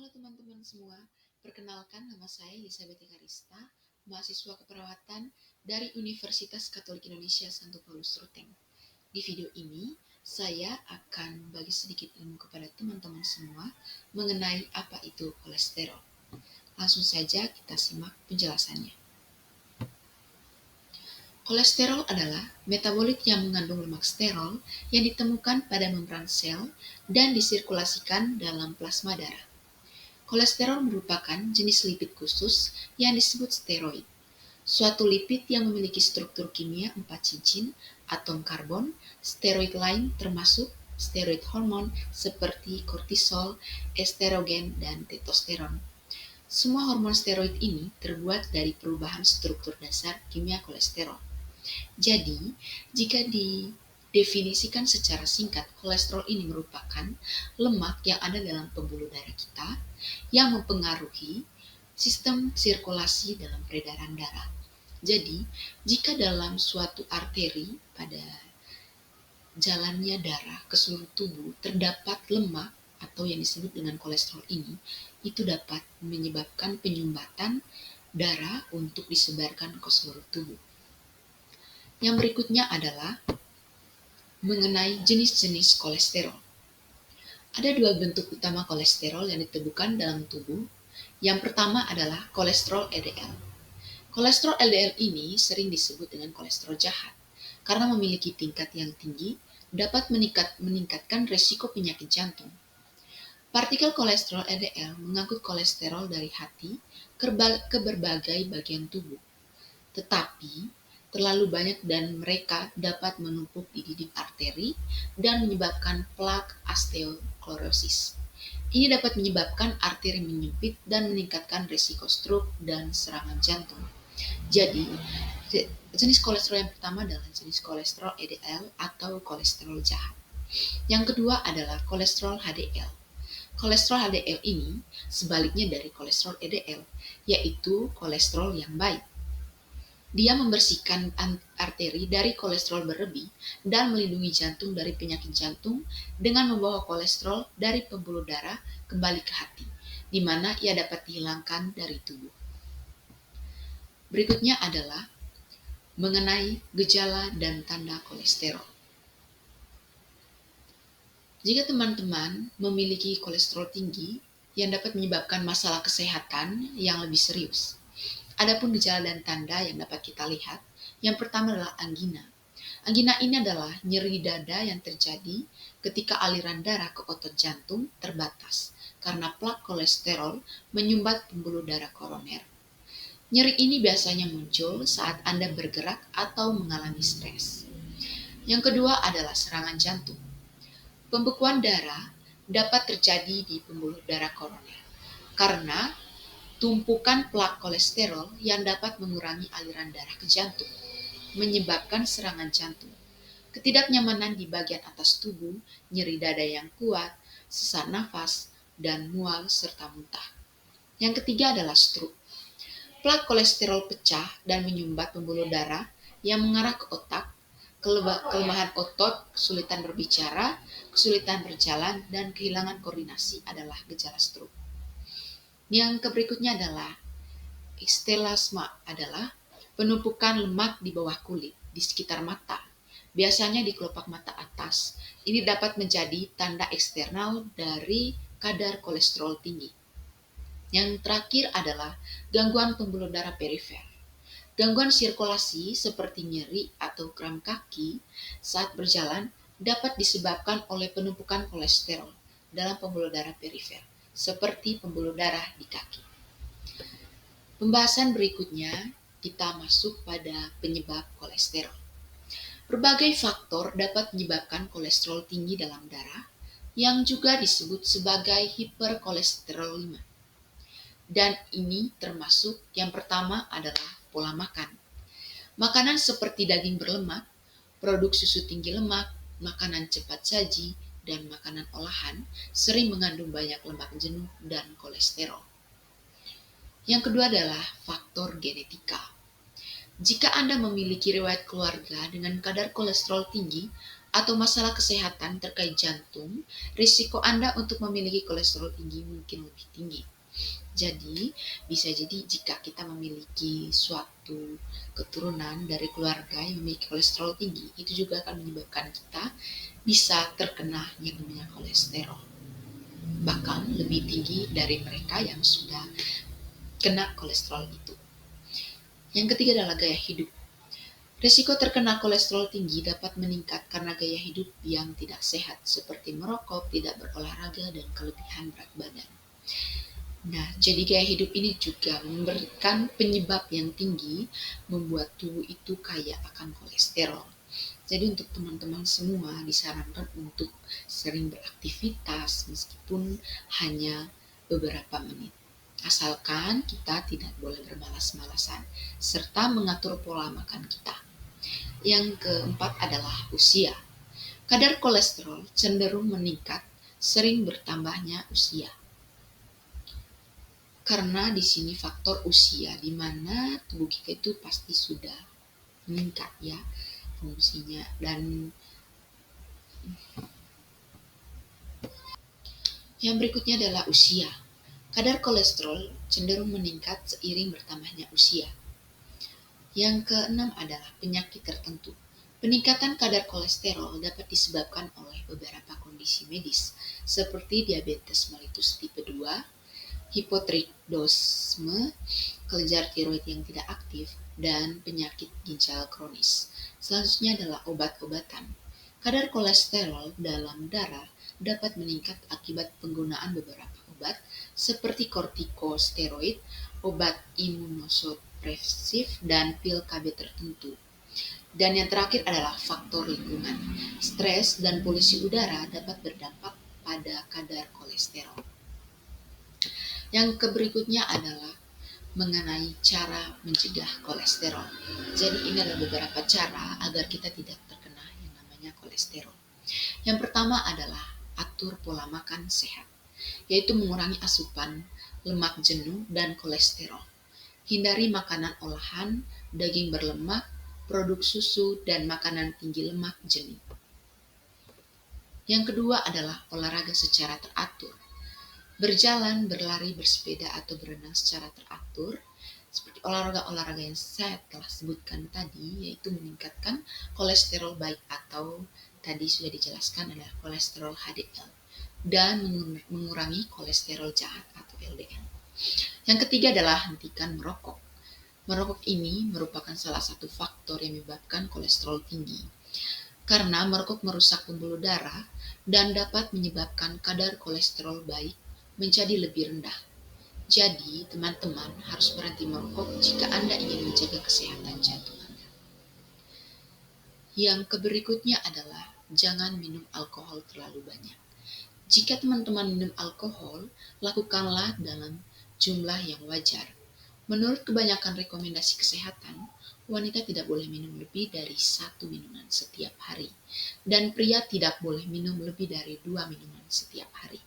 Halo teman-teman semua, perkenalkan nama saya Elizabeth Ekarista, mahasiswa keperawatan dari Universitas Katolik Indonesia Santo Paulus Ruteng. Di video ini, saya akan bagi sedikit ilmu kepada teman-teman semua mengenai apa itu kolesterol. Langsung saja kita simak penjelasannya. Kolesterol adalah metabolit yang mengandung lemak sterol yang ditemukan pada membran sel dan disirkulasikan dalam plasma darah. Kolesterol merupakan jenis lipid khusus yang disebut steroid. Suatu lipid yang memiliki struktur kimia 4 cincin atom karbon. Steroid lain termasuk steroid hormon seperti kortisol, estrogen, dan testosteron. Semua hormon steroid ini terbuat dari perubahan struktur dasar kimia kolesterol. Jadi, jika didefinisikan secara singkat, kolesterol ini merupakan lemak yang ada dalam pembuluh darah kita yang mempengaruhi sistem sirkulasi dalam peredaran darah. Jadi, jika dalam suatu arteri pada jalannya darah ke seluruh tubuh terdapat lemak atau yang disebut dengan kolesterol ini, itu dapat menyebabkan penyumbatan darah untuk disebarkan ke seluruh tubuh. Yang berikutnya adalah mengenai jenis-jenis kolesterol. Ada dua bentuk utama kolesterol yang ditemukan dalam tubuh. Yang pertama adalah kolesterol LDL. Kolesterol LDL ini sering disebut dengan kolesterol jahat karena memiliki tingkat yang tinggi, dapat meningkatkan risiko penyakit jantung. Partikel kolesterol LDL mengangkut kolesterol dari hati ke berbagai bagian tubuh. Tetapi terlalu banyak dan mereka dapat menumpuk di dinding arteri dan menyebabkan plak osteoklorosis. Ini dapat menyebabkan arteri menyempit dan meningkatkan risiko stroke dan serangan jantung. Jadi, jenis kolesterol yang pertama adalah jenis kolesterol LDL atau kolesterol jahat. Yang kedua adalah kolesterol HDL. Kolesterol HDL ini sebaliknya dari kolesterol LDL, yaitu kolesterol yang baik. Dia membersihkan arteri dari kolesterol berlebih dan melindungi jantung dari penyakit jantung dengan membawa kolesterol dari pembuluh darah kembali ke hati, di mana ia dapat dihilangkan dari tubuh. Berikutnya adalah mengenai gejala dan tanda kolesterol. Jika teman-teman memiliki kolesterol tinggi yang dapat menyebabkan masalah kesehatan yang lebih serius. Adapun gejala dan tanda yang dapat kita lihat, yang pertama adalah angina. Angina ini adalah nyeri dada yang terjadi ketika aliran darah ke otot jantung terbatas karena plak kolesterol menyumbat pembuluh darah koroner. Nyeri ini biasanya muncul saat Anda bergerak atau mengalami stres. Yang kedua adalah serangan jantung. Pembekuan darah dapat terjadi di pembuluh darah koroner karena tumpukan plak kolesterol yang dapat mengurangi aliran darah ke jantung, menyebabkan serangan jantung, ketidaknyamanan di bagian atas tubuh, nyeri dada yang kuat, sesak nafas, dan mual serta muntah. Yang ketiga adalah stroke. Plak kolesterol pecah dan menyumbat pembuluh darah yang mengarah ke otak, kelemahan otot, kesulitan berbicara, kesulitan berjalan, dan kehilangan koordinasi adalah gejala stroke. Yang berikutnya adalah ekstelasma, adalah penumpukan lemak di bawah kulit, di sekitar mata, biasanya di kelopak mata atas. Ini dapat menjadi tanda eksternal dari kadar kolesterol tinggi. Yang terakhir adalah gangguan pembuluh darah perifer. Gangguan sirkulasi seperti nyeri atau kram kaki saat berjalan dapat disebabkan oleh penumpukan kolesterol dalam pembuluh darah perifer, seperti pembuluh darah di kaki. Pembahasan berikutnya kita masuk pada penyebab kolesterol. Berbagai faktor dapat menyebabkan kolesterol tinggi dalam darah yang juga disebut sebagai hiperkolesterolemia. Dan ini termasuk yang pertama adalah pola makan. Makanan seperti daging berlemak, produk susu tinggi lemak, makanan cepat saji, dan makanan olahan sering mengandung banyak lemak jenuh dan kolesterol. Yang kedua adalah faktor genetika. Jika Anda memiliki riwayat keluarga dengan kadar kolesterol tinggi, atau masalah kesehatan terkait jantung, risiko Anda untuk memiliki kolesterol tinggi mungkin lebih tinggi. Jadi, bisa jadi jika kita memiliki suatu keturunan dari keluarga yang memiliki kolesterol tinggi, itu juga akan menyebabkan kita bisa terkena yang namanya kolesterol. Bahkan lebih tinggi dari mereka yang sudah kena kolesterol itu. Yang ketiga adalah gaya hidup. Risiko terkena kolesterol tinggi dapat meningkat karena gaya hidup yang tidak sehat, seperti merokok, tidak berolahraga, dan kelebihan berat badan. Nah, jadi gaya hidup ini juga memberikan penyebab yang tinggi, membuat tubuh itu kaya akan kolesterol. Jadi untuk teman-teman semua disarankan untuk sering beraktivitas meskipun hanya beberapa menit. Asalkan kita tidak boleh bermalas-malasan, serta mengatur pola makan kita. Yang keempat adalah usia. Kadar kolesterol cenderung meningkat sering bertambahnya usia. Karena di sini faktor usia, di mana tubuh kita itu pasti sudah meningkat ya fungsinya. Dan yang berikutnya adalah usia. Kadar kolesterol cenderung meningkat seiring bertambahnya usia. Yang keenam adalah penyakit tertentu. Peningkatan kadar kolesterol dapat disebabkan oleh beberapa kondisi medis, seperti diabetes mellitus tipe 2, hipotiroidisme, kelenjar tiroid yang tidak aktif, dan penyakit ginjal kronis. Selanjutnya adalah obat-obatan. Kadar kolesterol dalam darah dapat meningkat akibat penggunaan beberapa obat seperti kortikosteroid, obat imunosupresif, dan pil KB tertentu. Dan yang terakhir adalah faktor lingkungan. Stres dan polusi udara dapat berdampak pada kadar kolesterol. Yang berikutnya adalah mengenai cara mencegah kolesterol. Jadi ini adalah beberapa cara agar kita tidak terkena yang namanya kolesterol. Yang pertama adalah atur pola makan sehat, yaitu mengurangi asupan lemak jenuh dan kolesterol. Hindari makanan olahan, daging berlemak, produk susu, dan makanan tinggi lemak jenuh. Yang kedua adalah olahraga secara teratur. Berjalan, berlari, bersepeda, atau berenang secara teratur, seperti olahraga-olahraga yang saya telah sebutkan tadi, yaitu meningkatkan kolesterol baik atau tadi sudah dijelaskan adalah kolesterol HDL, dan mengurangi kolesterol jahat atau LDL. Yang ketiga adalah hentikan merokok. Merokok ini merupakan salah satu faktor yang menyebabkan kolesterol tinggi, karena merokok merusak pembuluh darah dan dapat menyebabkan kadar kolesterol baik menjadi lebih rendah. Jadi, teman-teman harus berhenti merokok jika Anda ingin menjaga kesehatan jantung Anda. Yang berikutnya adalah jangan minum alkohol terlalu banyak. Jika teman-teman minum alkohol, lakukanlah dalam jumlah yang wajar. Menurut kebanyakan rekomendasi kesehatan, wanita tidak boleh minum lebih dari 1 minuman setiap hari, dan pria tidak boleh minum lebih dari 2 minuman setiap hari.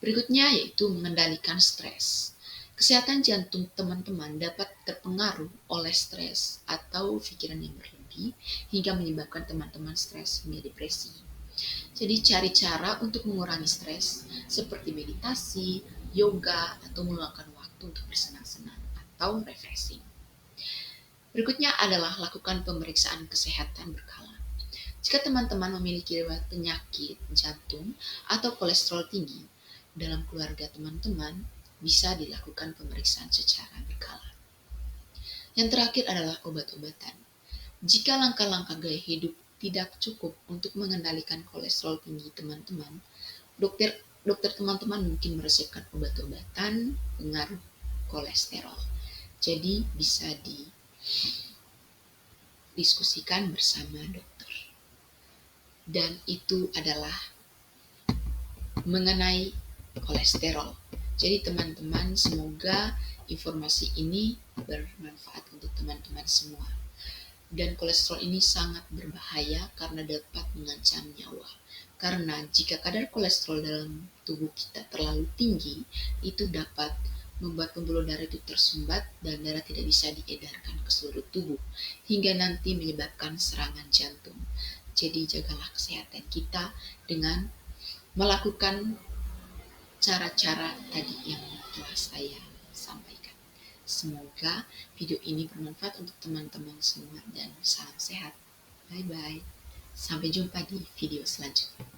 Berikutnya yaitu mengendalikan stres. Kesehatan jantung teman-teman dapat terpengaruh oleh stres atau pikiran yang berlebih hingga menyebabkan teman-teman stres hingga depresi. Jadi cari cara untuk mengurangi stres seperti meditasi, yoga, atau meluangkan waktu untuk bersenang-senang atau refreshing. Berikutnya adalah lakukan pemeriksaan kesehatan berkala. Jika teman-teman memiliki riwayat penyakit jantung atau kolesterol tinggi dalam keluarga teman-teman, bisa dilakukan pemeriksaan secara berkala. Yang terakhir adalah obat-obatan. Jika langkah-langkah gaya hidup tidak cukup untuk mengendalikan kolesterol tinggi teman-teman, dokter teman-teman mungkin meresepkan obat-obatan pengaruh kolesterol. Jadi bisa didiskusikan bersama dokter. Dan itu adalah mengenai kolesterol. Jadi teman-teman, semoga informasi ini bermanfaat untuk teman-teman semua. Dan kolesterol ini sangat berbahaya karena dapat mengancam nyawa. Karena jika kadar kolesterol dalam tubuh kita terlalu tinggi, itu dapat membuat pembuluh darah itu tersumbat dan darah tidak bisa diedarkan ke seluruh tubuh, hingga nanti menyebabkan serangan jantung. Jadi jagalah kesehatan kita dengan melakukan cara-cara tadi yang telah saya sampaikan. Semoga video ini bermanfaat untuk teman-teman semua dan salam sehat. Bye-bye. Sampai jumpa di video selanjutnya.